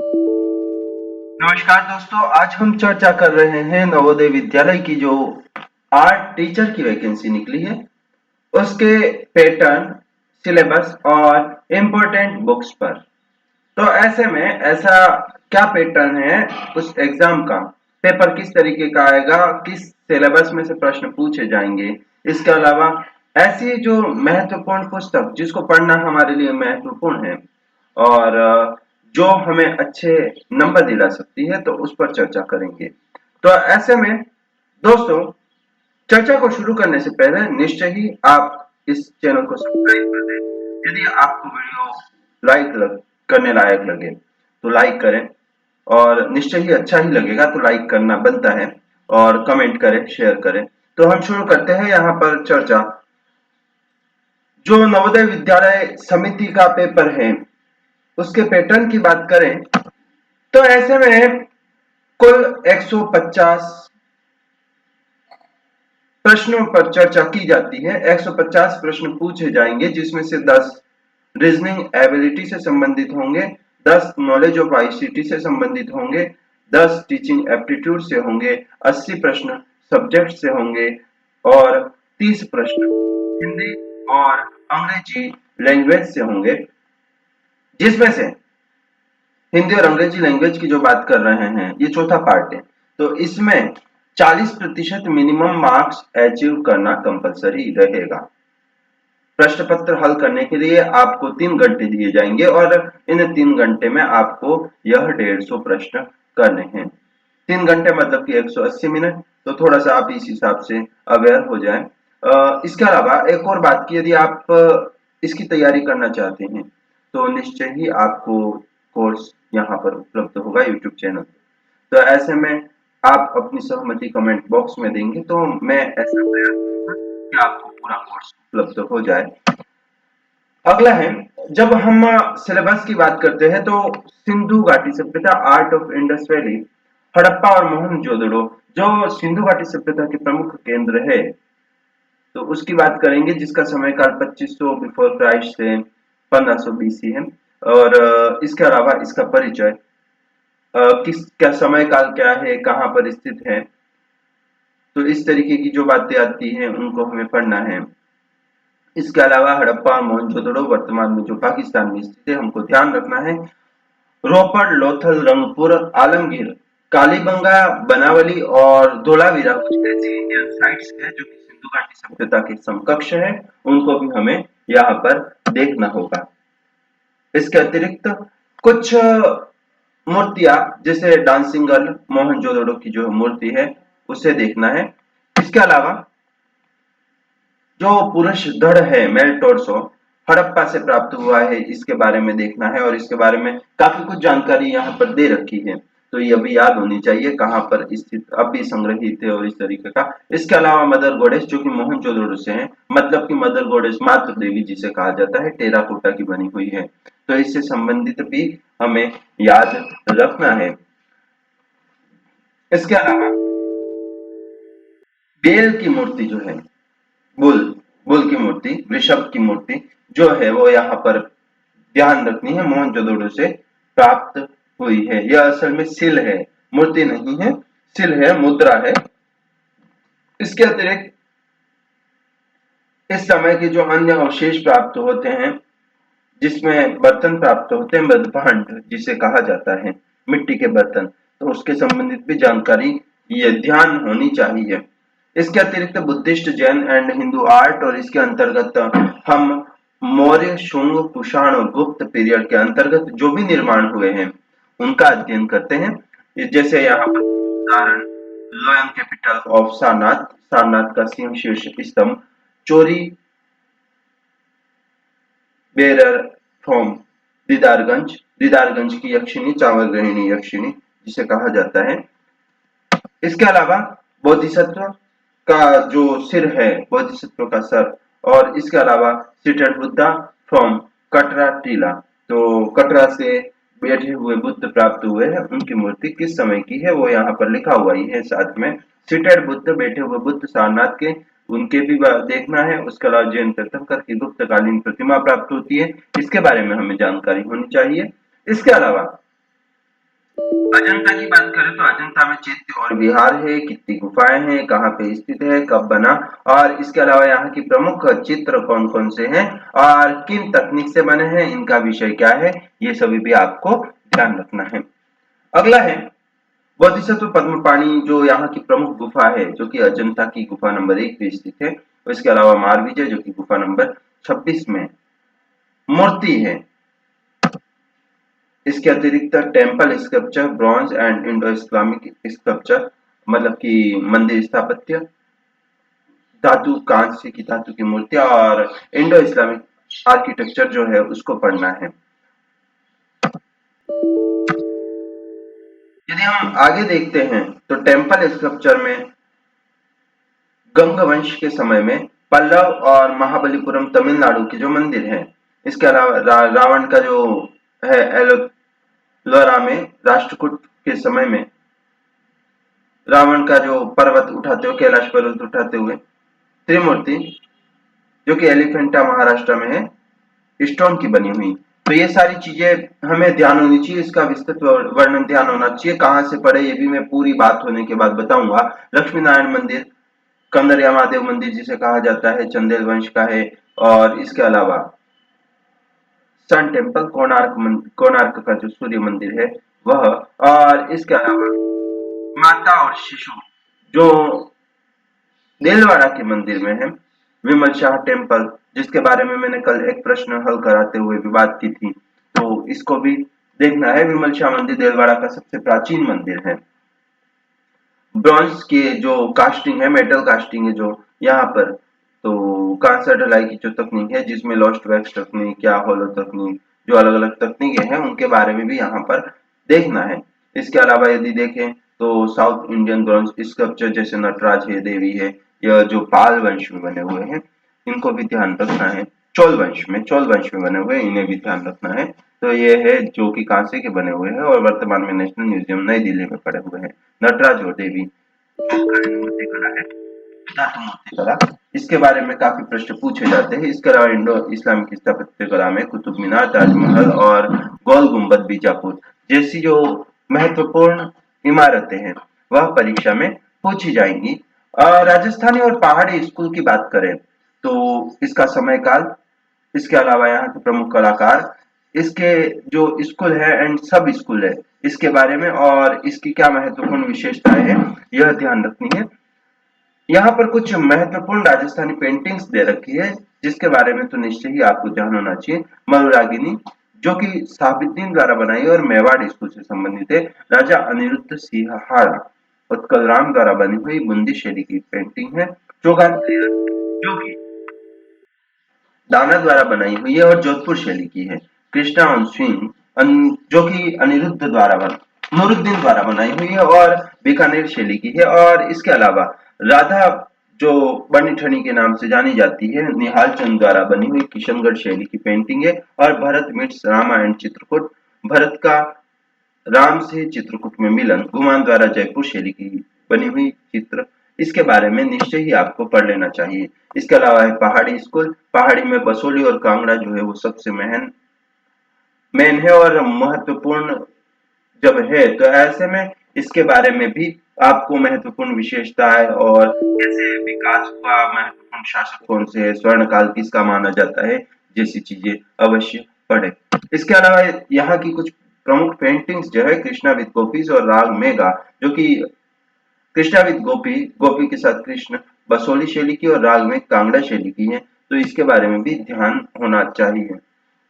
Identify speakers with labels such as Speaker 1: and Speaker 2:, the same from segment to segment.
Speaker 1: नमस्कार दोस्तों, आज हम चर्चा कर रहे हैं नवोदय विद्यालय की जो आर्ट टीचर की वैकेंसी निकली है उसके पैटर्न, सिलेबस और इम्पोर्टेंट बुक्स पर। तो ऐसे में ऐसा क्या पैटर्न है उस एग्जाम का, पेपर किस तरीके का आएगा, किस सिलेबस में से प्रश्न पूछे जाएंगे, इसके अलावा ऐसी जो महत्वपूर्ण पुस्तक जिसको पढ़ना हमारे लिए महत्वपूर्ण है और जो हमें अच्छे नंबर दिला सकती है, तो उस पर चर्चा करेंगे। तो ऐसे में दोस्तों, चर्चा को शुरू करने से पहले निश्चय ही आप इस चैनल को सब्सक्राइब कर दें। यदि आपको वीडियो करने लायक लगे तो लाइक करें, और निश्चय ही अच्छा ही लगेगा तो लाइक करना बनता है, और कमेंट करें, शेयर करें। तो हम शुरू करते हैं यहाँ पर चर्चा। जो नवोदय विद्यालय समिति का पेपर है उसके पैटर्न की बात करें तो ऐसे में कुल 150 प्रश्नों पर चर्चा की जाती है। 150 प्रश्न पूछे जाएंगे जिसमें से 10 रीजनिंग एबिलिटी से संबंधित होंगे, 10 नॉलेज ऑफ आईसीटी से संबंधित होंगे, 10 टीचिंग एप्टीट्यूड से होंगे, 80 प्रश्न सब्जेक्ट से होंगे और 30 प्रश्न हिंदी और अंग्रेजी लैंग्वेज से होंगे। जिसमें से हिंदी और अंग्रेजी लैंग्वेज की जो बात कर रहे हैं, ये चौथा पार्ट है, तो इसमें 40% मिनिमम मार्क्स अचीव करना कंपलसरी रहेगा। प्रश्न पत्र हल करने के लिए आपको 3 घंटे दिए जाएंगे और इन 3 घंटे में आपको यह 150 प्रश्न करने हैं। 3 घंटे मतलब कि 180 मिनट। तो थोड़ा सा आप इस हिसाब से अवेयर हो जाएं। इसके अलावा एक और बात की, यदि आप इसकी तैयारी करना चाहते हैं तो निश्चय ही आपको कोर्स यहाँ पर उपलब्ध होगा यूट्यूब चैनल। तो ऐसे में आप अपनी सहमति कमेंट बॉक्स में देंगे तो मैं ऐसा प्रयास करूंगा कि आपको पूरा कोर्स उपलब्ध हो जाए। अगला है, जब हम सिलेबस की बात करते हैं तो सिंधु घाटी सभ्यता, art of Indus valley, Harappa और मोहनजोदड़ो जो सिंधु घाटी सभ्यता के प्रमुख केंद्र है, तो उसकी बात करेंगे जिसका समय काल 2500 बिफोर क्राइस्ट से 1500 बीसी है। और इसके अलावा इसका परिचय, किस क्या समय काल क्या है, कहाँ पर स्थित है, तो इस तरीके की जो बातें आती हैं उनको हमें पढ़ना है। इसके अलावा हड़प्पा और मोहनजोदड़ो वर्तमान में जो पाकिस्तान में स्थित है, हमको ध्यान रखना है। रोपड़, लोथल, रंगपुर, आलमगीर, कालीबंगा, बनावली और धोलावीरा कुछ ऐसी इंडियन साइट्स है जो कि सिंधु घाटी सभ्यता के समकक्ष है, उनको भी हमें यहाँ पर देखना होगा। इसके अतिरिक्त कुछ मूर्तियां, जैसे डांसिंग गर्ल मोहनजोदड़ो की जो मूर्ति है उसे देखना है। इसके अलावा जो पुरुष धड़ है, मेल टोर्सो, हड़प्पा से प्राप्त हुआ है, इसके बारे में देखना है और इसके बारे में काफी कुछ जानकारी यहाँ पर दे रखी है, तो ये भी याद होनी चाहिए कहाँ पर स्थित अब भी संग्रहित है और इस तरीके का। इसके अलावा मदर गोडेस जो कि मोहनजोदड़ो से है, मतलब कि मदर गोडेस मातृ देवी जिसे कहा जाता है, टेराकोटा की बनी हुई है, तो इससे संबंधित भी हमें याद रखना है। इसके अलावा बेल की मूर्ति जो है, बुल बुल की मूर्ति, वृषभ की मूर्ति जो है वो यहाँ पर ध्यान रखनी है, मोहनजोदड़ो से प्राप्त हुई है। यह असल में सिल है, मूर्ति नहीं है, सिल है, मुद्रा है। इसके अतिरिक्त इस समय के जो अन्य अवशेष प्राप्त होते हैं, जिसमें बर्तन प्राप्त होते हैं, मृदभांड जिसे कहा जाता है, मिट्टी के बर्तन, तो उसके संबंधित भी जानकारी ये ध्यान होनी चाहिए। इसके अतिरिक्त Buddhist, Jain and Hindu art, और इसके अंतर्गत हम मौर्य, शुंग, कुषाण और गुप्त पीरियड के अंतर्गत जो भी निर्माण हुए हैं उनका अध्ययन करते हैं। जैसे यहाँ पर उदाहरण, lion capital of Sarnath, Sarnath का सिंह शीर्ष स्तंभ, चोरी बेरर फ्रॉम दीदारगंज, दीदारगंज की यक्षिणी, चावल गृहिणी यक्षिणी जिसे कहा जाता है। इसके अलावा बोधिसत्व का जो सिर है, बोधिसत्व का सर, और इसके अलावा सीटेड बुद्धा फ्रॉम कटरा टीला, तो कटरा से बैठे हुए बुद्ध प्राप्त हुए हैं, उनकी मूर्ति किस समय की है वो यहाँ पर लिखा हुआ ही है साथ में। सीटेड बुद्ध, बैठे हुए बुद्ध सारनाथ के, उनके भी देखना है। उसके अलावा जैन तीर्थंकर की गुप्तकालीन प्रतिमा प्राप्त होती है, इसके बारे में हमें जानकारी होनी चाहिए। इसके अलावा अजंता की बात करें तो अजंता में चैत्य और विहार है, कितनी गुफाएं हैं, कहाँ पे स्थित है, कब बना, और इसके अलावा यहाँ की प्रमुख चित्र कौन कौन से हैं और किन तकनीक से बने हैं, इनका विषय क्या है, ये सभी भी आपको ध्यान रखना है। अगला है बोधिसत्व पद्मपाणि, जो यहाँ की प्रमुख गुफा है, जो कि अजंता की गुफा नंबर 1 पे स्थित है। इसके अलावा मारविजय, जो कि गुफा नंबर 26 में मूर्ति है। इसके अतिरिक्त temple sculpture, bronze and Indo Islamic sculpture, मतलब कि मंदिर स्थापत्य, धातु, कांस्य की धातु की मूर्तियां और इंडो इस्लामिक आर्किटेक्चर जो है उसको पढ़ना है। यदि हम आगे देखते हैं तो टेम्पल स्कल्पचर में गंग वंश के समय में पल्लव और महाबलीपुरम तमिलनाडु के जो मंदिर हैं, इसके अलावा रावण का जो है एलोरा में राष्ट्रकूट के समय में रावण का जो पर्वत उठाते हुए, कैलाश पर्वत उठाते हुए त्रिमूर्ति, जो कि एलिफेंटा महाराष्ट्र में है, स्टोन की बनी हुई। तो ये सारी चीजें हमें ध्यान होनी चाहिए, इसका विस्तृत वर्णन ध्यान होना चाहिए। कहाँ से पढ़े ये भी मैं पूरी बात होने के बाद बताऊंगा। लक्ष्मी नारायण मंदिर, कंदरिया महादेव मंदिर जिसे कहा जाता है, चंदेल वंश का है। और इसके अलावा सन टेम्पल, कोणार्क का जो सूर्य मंदिर है वह, और इसके अलावा माता और शिशु जो देलवाड़ा के मंदिर में है, विमल शाह टेम्पल, जिसके बारे में मैंने कल एक प्रश्न हल कराते हुए भी बात की थी, तो इसको भी देखना है। विमल शाह मंदिर देलवाड़ा का सबसे प्राचीन मंदिर है। ब्रॉन्ज के जो कास्टिंग है, मेटल कास्टिंग है जो यहाँ पर, तो कांसा ढलाई की जो तकनीक है, जिसमें लॉस्ट वैक्स तकनीक या होलो तकनीक, जो अलग अलग तकनीकें हैं उनके बारे में भी यहाँ पर देखना है। इसके अलावा यदि देखें तो साउथ इंडियन ब्रॉन्ज स्कल्पचर जैसे नटराज है, देवी है, या जो पाल वंश में बने हुए हैं, इनको भी ध्यान रखना है। चोल वंश में बने हुए इन्हें भी ध्यान रखना है। तो ये है जो कि कांसे के बने हुए हैं और वर्तमान में नेशनल म्यूजियम नई दिल्ली में पड़े हुए हैं। नटराज और देवी मूर्ति कला है, धातु मूर्ति कला, इसके बारे में काफी प्रश्न पूछे जाते हैं। इसके अलावा इंडो इस्लामिक स्थापत्य कला में कुतुब मीनार, ताजमहल और गोल गुम्बद बीजापुर जैसी जो महत्वपूर्ण इमारतें हैं वह परीक्षा में पूछी जाएंगी। राजस्थानी और पहाड़ी स्कूल की बात करें तो इसका समय काल, इसके अलावा यहाँ के प्रमुख कलाकार, इसके जो स्कूल है एंड सब स्कूल है, इसके बारे में और इसकी क्या महत्वपूर्ण विशेषताएं हैं, यह ध्यान रखनी है। यहाँ पर कुछ महत्वपूर्ण राजस्थानी पेंटिंग्स दे रखी है, जिसके बारे में तो निश्चय ही आपको ध्यान होना चाहिए। मरुरागिनी, जो कि साबिद्दीन द्वारा बनाई और मेवाड़ स्कूल से संबंधित है। राजा अनिरुद्ध सिंहाड़ा उत्कल राम द्वारा बनी हुई बूंदी शैली की पेंटिंग है। चौगान, जो कि दाना द्वारा बनाई हुई है और जोधपुर शैली की है। कृष्णा ऑन स्विंग, जो कि अनिरुद्ध द्वारा नूरुद्दीन द्वारा बनाई हुई है और बीकानेर शैली की है। और इसके अलावा राधा, जो बनी ठनी के नाम से जानी जाती है, निहाल चंद द्वारा बनी हुई किशनगढ़ शैली की पेंटिंग है। और भरत मिट्स रामायण चित्रकूट, भरत का राम से चित्रकूट में मिलन, गुमान द्वारा जयपुर शैली की बनी हुई चित्र, इसके बारे में निश्चय ही आपको पढ़ लेना चाहिए। इसके अलावा है पहाड़ी स्कूल, पहाड़ी में बसोली और कांगड़ा जो है वो सबसे मेन है और महत्वपूर्ण जब है, तो ऐसे में इसके बारे में भी आपको महत्वपूर्ण विशेषताएं और कैसे विकास हुआ, महत्वपूर्ण शासक कौन से है, स्वर्ण काल किसका माना जाता है, जैसी चीजें अवश्य पढ़े। इसके अलावा यहाँ की कुछ प्रमुख पेंटिंग्स जो है, कृष्णा विद गोपीज और राग मेघा, जो कि कृष्णा विद गोपी, गोपी के साथ कृष्ण, बसोली शैली की और राग में कांगड़ा शैली की है, तो इसके बारे में भी ध्यान होना चाहिए।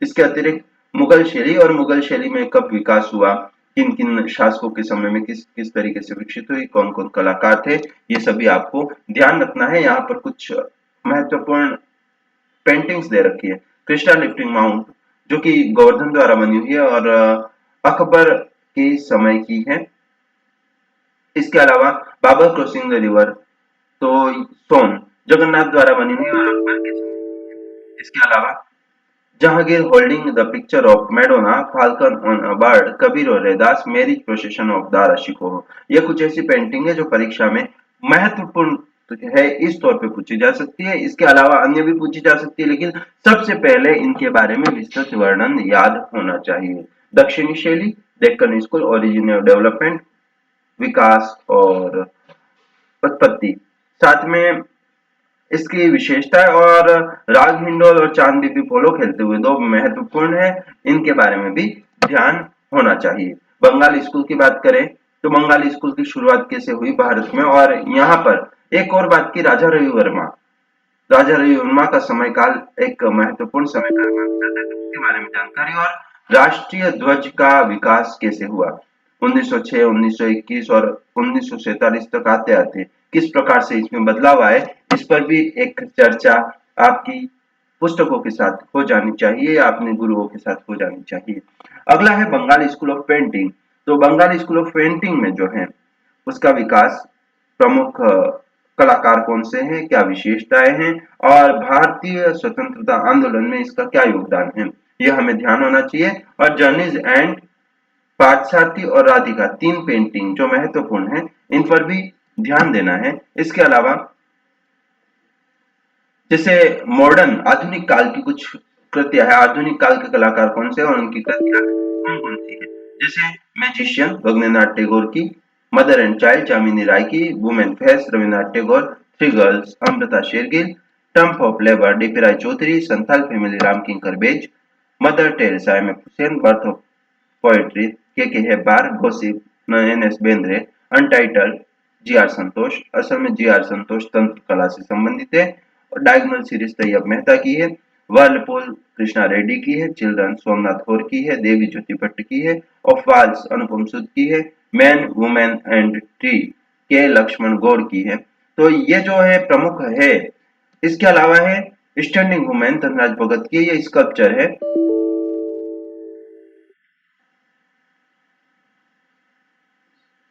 Speaker 1: इसके अतिरिक्त मुगल शैली, और मुगल शैली में कब विकास हुआ, किन किन शासकों के समय में किस किस तरीके से विकसित हुई, कौन कौन कलाकार थे, ये सभी आपको ध्यान रखना है। यहाँ पर कुछ महत्वपूर्ण पेंटिंग्स दे रखी है। कृष्णा लिफ्टिंग माउंट, जो कि गोवर्धन द्वारा बनी हुई है और अकबर के समय की है। इसके अलावा बाबर क्रॉसिंग द रिवर, तो सोन जगन्नाथ द्वारा बनी हुई और अकबर के समय की है। इसके अलावा Jahangir holding the picture of Madonna, falcon on a bird, Kabir और Raidas, marriage procession of Dara Shikoh. ये कुछ ऐसी पेंटिंग है जो परीक्षा में महत्वपूर्ण है, इस तौर पे पूछी जा सकती है। इसके अलावा अन्य भी पूछी जा सकती है, लेकिन सबसे पहले इनके बारे में विस्तृत वर्णन याद होना चाहिए। दक्षिणी शैली, Deccan school, origin of development, विकास और उत्पत्ति। साथ में इसकी विशेषता और राग हिंडोल और चांद बीबी पोलो खेलते हुए दो महत्वपूर्ण है, इनके बारे में भी ध्यान होना चाहिए। बंगाली स्कूल की बात करें तो बंगाली स्कूल की शुरुआत कैसे हुई भारत में, और यहाँ पर एक और बात की राजा रवि वर्मा का समय काल एक महत्वपूर्ण समय काल माना जाता है, तो उसके बारे में जानकारी, और राष्ट्रीय ध्वज का विकास कैसे हुआ 1906, 1921 और 1947 तक आते आते किस प्रकार से इसमें बदलाव आए, इस पर भी एक चर्चा आपकी पुस्तकों के साथ हो जानी चाहिए या अपने गुरुओं के साथ हो जानी चाहिए। अगला है बंगाली स्कूल ऑफ पेंटिंग। तो बंगाली स्कूल ऑफ पेंटिंग में जो है उसका विकास, प्रमुख कलाकार कौन से हैं, क्या विशेषताएं हैं और भारतीय स्वतंत्रता आंदोलन में इसका क्या योगदान है, यह हमें ध्यान होना चाहिए। और जर्नीज एंड पार्थसारथी और राधिका, तीन पेंटिंग जो महत्वपूर्ण है, इन पर भी ध्यान देना है। इसके अलावा जैसे मॉडर्न आधुनिक काल की कुछ कृतियां है, आधुनिक काल के कलाकार कौन से और उनकी कृतियां कौन कौन सी है, जैसे मैजिशियन रवींद्रनाथ टैगोर की, mother and child Jamini Roy की, women face Rabindranath Tagore, three girls Amrita Shergil, triumph of labour D P Roy Chowdhury, Santhal family Ram Kinkar Baij, Mother Teresa M F Husain, birth of poetry K Hebbar, gossip N S Bendre, untitled G R Santosh. असल में जी आर संतोष तंत्र कला से संबंधित है, और डायगोनल सीरीज तैयब मेहता की है, वर्लपूल कृष्णा रेड्डी की है, चिल्ड्रन सोमनाथ होर की है, देवी ज्योति भट्ट की है, ऑफ वाल्स अनुपम सुद की है, मैन वुमेन एंड ट्री के लक्ष्मण गौड़ की है। तो ये जो है प्रमुख है। इसके अलावा है स्टैंडिंग वुमेन धनराज भगत की, ये स्कल्पचर है।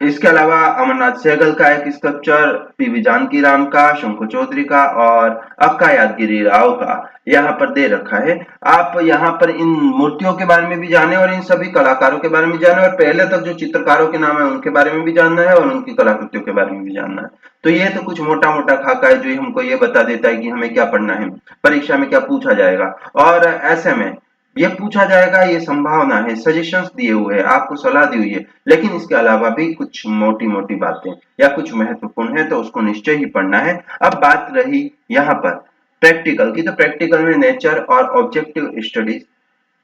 Speaker 1: इसके अलावा अमरनाथ सहगल का एक स्कल्पचर, पीवी जानकी राम का, शंकु चौधरी का और अक्का यादगिरी राव का यहाँ पर दे रखा है। आप यहाँ पर इन मूर्तियों के बारे में भी जाने और इन सभी कलाकारों के बारे में जाने, और पहले तक जो चित्रकारों के नाम है उनके बारे में भी जानना है और उनकी कलाकृतियों के बारे में भी जानना है। तो ये तो कुछ मोटा मोटा खाका है जो हमको ये बता देता है कि हमें क्या पढ़ना है, परीक्षा में क्या पूछा जाएगा, और ऐसे में ये पूछा जाएगा, ये संभावना है, सजेशंस दिए हुए हैं, आपको सलाह दी हुई है, लेकिन इसके अलावा भी कुछ मोटी मोटी बातें या कुछ महत्वपूर्ण है तो उसको निश्चय ही पढ़ना है। अब बात रही यहाँ पर प्रैक्टिकल की, तो प्रैक्टिकल में नेचर और ऑब्जेक्टिव स्टडीज,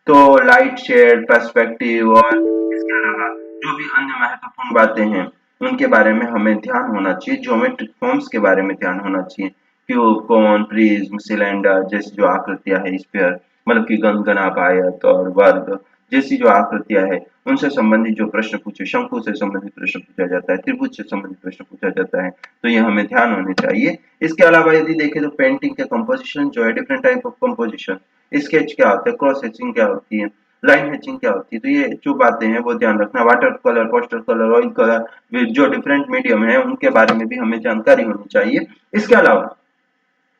Speaker 1: तो लाइट शेड पर्सपेक्टिव और इसके अलावा जो भी अन्य महत्वपूर्ण बातें हैं उनके बारे में हमें ध्यान होना चाहिए। ज्योमेट्रिक फॉर्म्स के बारे में ध्यान होना चाहिए, क्यूब कोन प्रिज्म सिलेंडर जैसी जो आकृतियां है, स्फीयर मतलब कि गणगणाभ आयत और वर्ग जैसी जो आकृतियां है उनसे संबंधित जो प्रश्न पूछे, शंकु से संबंधित प्रश्न पूछा जाता है, त्रिभुज से संबंधित प्रश्न पूछा जाता है, तो ये हमें ध्यान होने चाहिए। इसके अलावा यदि देखें तो पेंटिंग के कंपोजिशन जो है, different type of composition, sketch क्या होता है, क्रॉस हैचिंग क्या होती है, लाइन हैचिंग क्या होती है, तो ये जो बातें हैं वो ध्यान रखना। Water colour, poster colour, oil colour, जो डिफरेंट मीडियम है उनके बारे में भी हमें जानकारी होनी चाहिए। इसके अलावा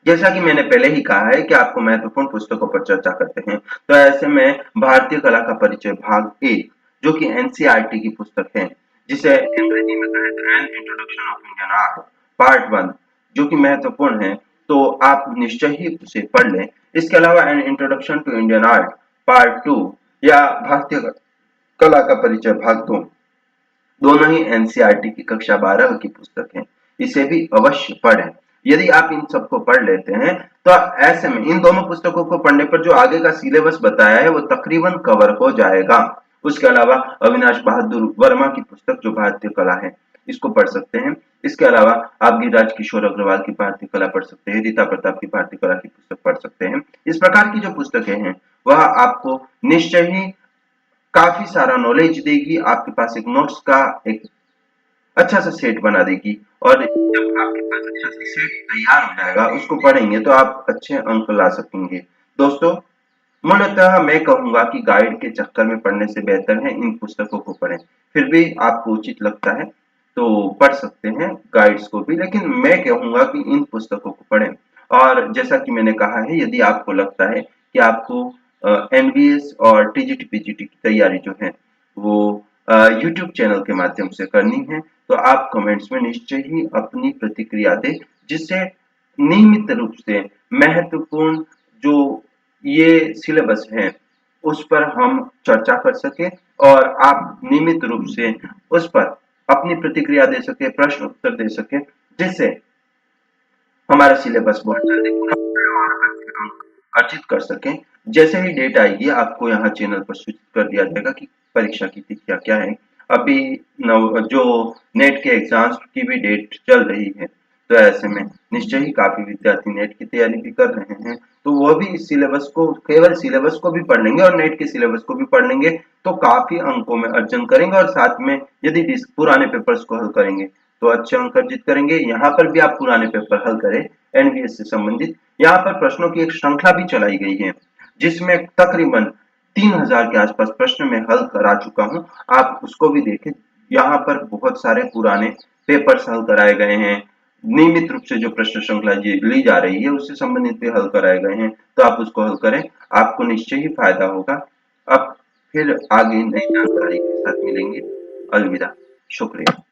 Speaker 1: जैसा कि मैंने पहले ही कहा है कि आपको महत्वपूर्ण पुस्तकों पर चर्चा करते हैं, तो ऐसे में भारतीय कला का परिचय भाग 1 जो कि एनसीईआरटी की पुस्तक है, जिसे अंग्रेजी में कहें तो an introduction of Indian art part 1, जो कि महत्वपूर्ण है, तो आप निश्चय ही उसे पढ़ लें। इसके अलावा an introduction to Indian art part 2 या भारतीय कला का परिचय भाग 2, दोनों ही एनसीईआरटी की कक्षा 12 की पुस्तक है, इसे भी अवश्य पढ़ें। यदि आप इन सबको पढ़ लेते हैं तो ऐसे में इन दोनों पुस्तकों को पढ़ने पर जो आगे का सिलेबस बताया है वो तकरीबन कवर हो जाएगा। उसके अलावा अविनाश बहादुर वर्मा की पुस्तक जो भारतीय कला है, इसको पढ़ सकते हैं। इसके अलावा आप गिरिराज किशोर अग्रवाल की भारतीय कला पढ़ सकते हैं, रीता प्रताप की भारतीय कला की पुस्तक पढ़ सकते हैं। इस प्रकार की जो पुस्तकें हैं वह आपको निश्चय ही काफी सारा नॉलेज देगी, आपके पास एक नोट्स का एक अच्छा सा सेट बना देगी, और जब आपके पास अच्छा सा सेट तैयार हो जाएगा उसको पढ़ेंगे तो आप अच्छे अंक ला सकेंगे। दोस्तों, मूलतः मैं कहूंगा कि गाइड के चक्कर में पढ़ने से बेहतर है इन पुस्तकों को पढ़ें। फिर भी आपको उचित लगता है तो पढ़ सकते हैं गाइड्स को भी, लेकिन मैं कहूंगा कि इन पुस्तकों को पढ़ें। और जैसा कि मैंने कहा है, यदि आपको लगता है कि आपको एनवीएस और टीजीटी पीजीटी की तैयारी जो है वो यूट्यूब चैनल के माध्यम से करनी है, तो आप कमेंट्स में निश्चय ही अपनी प्रतिक्रिया दें, जिससे नियमित रूप से महत्वपूर्ण जो ये सिलेबस है उस पर हम चर्चा कर सके और आप नियमित रूप से उस पर अपनी प्रतिक्रिया दे सके, प्रश्न उत्तर दे सके, जिससे हमारा सिलेबस बहुत जल्दी पूरा हो और हम अर्जित कर सकें। जैसे ही डेट आएगी आपको यहाँ चैनल पर सूचित कर दिया जाएगा कि परीक्षा की तिथियां क्या है। अभी जो नेट के एग्जाम्स की भी डेट चल रही है, तो ऐसे में निश्चय ही काफी विद्यार्थी नेट की तैयारी भी कर रहे हैं, तो वह भी इस सिलेबस को, केवल सिलेबस को भी पढ़ लेंगे और नेट के सिलेबस को भी पढ़ लेंगे, तो काफी अंकों में अर्जन करेंगे और साथ में यदि पुराने पेपर्स को हल करेंगे तो अच्छे अंक अर्जित करेंगे। यहाँ पर भी आप पुराने पेपर हल करें एनवीएस से संबंधित। यहाँ पर प्रश्नों की एक श्रृंखला भी चलाई गई है, जिसमें तकरीबन 3000 के आसपास प्रश्न मैं हल करा चुका हूँ, आप उसको भी देखें। यहाँ पर बहुत सारे पुराने पेपर्स हल कराए गए हैं, नियमित रूप से जो प्रश्न श्रृंखला ली जा रही है उससे संबंधित भी हल कराए गए हैं, तो आप उसको हल करें, आपको निश्चय ही फायदा होगा। अब फिर आगे नई जानकारी के साथ मिलेंगे। अलविदा, शुक्रिया।